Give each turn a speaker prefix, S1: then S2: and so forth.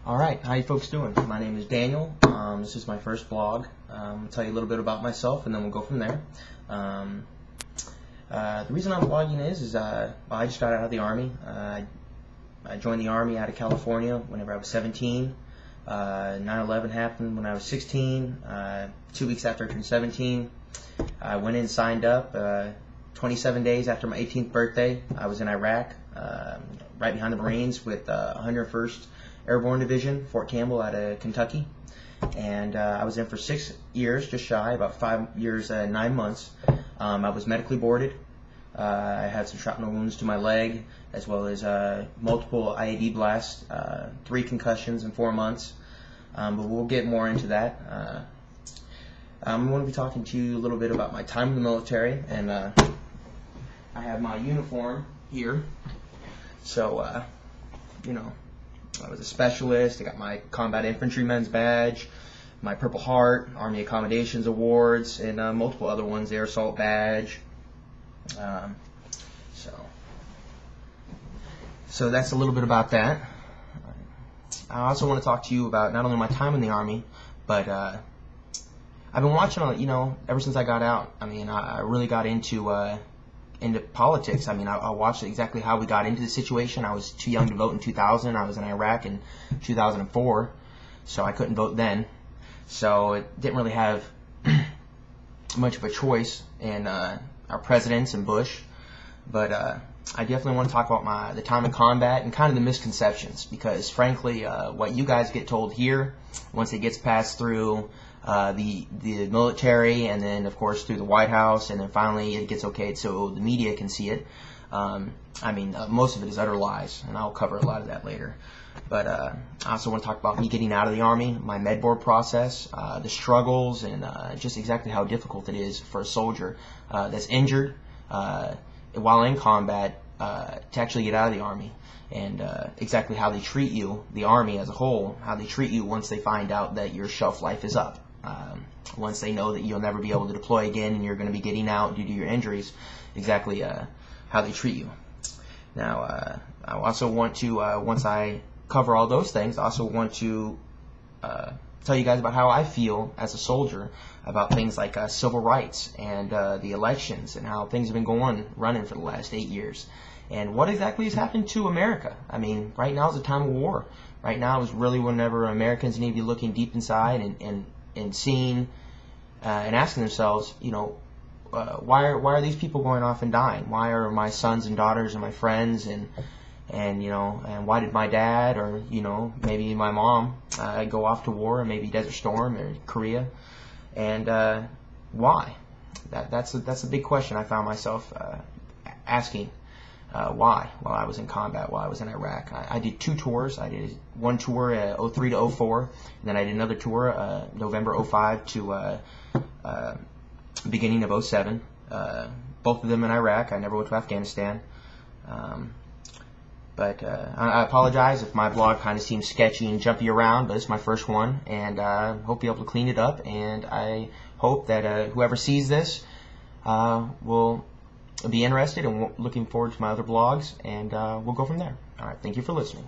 S1: Alright, how you folks doing? My name is Daniel. This is my first vlog. I'll tell you a little bit about myself and then we'll go from there. The reason I'm vlogging is I just got out of the Army. I joined the Army out of California whenever I was 17. 9/11 happened when I was 16. 2 weeks after I turned 17, I went in and signed up. 27 days after my 18th birthday, I was in Iraq, right behind the Marines with 101st Airborne Division, Fort Campbell out of Kentucky. And I was in for 6 years, just shy, about 5 years, 9 months. I was medically boarded. I had some shrapnel wounds to my leg, as well as multiple IED blasts, 3 concussions in 4 months. But we'll get more into that. I'm going to be talking to you a little bit about my time in the military, and I have my uniform here. So, you know, I was a specialist. I got my Combat Infantryman's badge, my Purple Heart, Army Accommodations Awards, and multiple other ones, Air Assault badge. So that's a little bit about that. I also want to talk to you about not only my time in the Army, but I've been watching, you know, ever since I got out. I mean, I really got into politics. I mean, I watched exactly how we got into the situation. I was too young to vote in 2000. I was in Iraq in 2004, so I couldn't vote then. So it didn't really have much of a choice in our presidents and Bush. But I definitely want to talk about the time in combat and kind of the misconceptions, because frankly, what you guys get told here, once it gets passed through the military, and then of course through the White House, and then finally it gets okayed so the media can see it. I mean, most of it is utter lies, and I'll cover a lot of that later. But I also want to talk about me getting out of the Army, my med board process, the struggles, and just exactly how difficult it is for a soldier that's injured while in combat to actually get out of the Army, and exactly how they treat you, the Army as a whole, how they treat you once they find out that your shelf life is up. Once they know that you'll never be able to deploy again and you're going to be getting out due to your injuries, exactly how they treat you. Now, I also want to, once I cover all those things, I also want to tell you guys about how I feel as a soldier about things like civil rights and the elections, and how things have been running for the last 8 years, and what exactly has happened to America. I mean, right now is a time of war. Right now is really whenever Americans need to be looking deep inside and seeing and asking themselves, you know, why are these people going off and dying? Why are my sons and daughters and my friends and you know, and why did my dad, or you know, maybe my mom go off to war, or maybe Desert Storm or Korea, and why? That's a big question I found myself asking. Why? While I was in combat, while I was in Iraq, I did 2 tours. I did one tour 03 to 04, and then I did another tour November 05 to beginning of 07. Both of them in Iraq. I never went to Afghanistan. But I apologize if my vlog kind of seems sketchy and jumpy around, but it's my first one, and I hope you'll be able to clean it up, and I hope that whoever sees this will be interested and looking forward to my other vlogs, and we'll go from there. Alright, thank you for listening.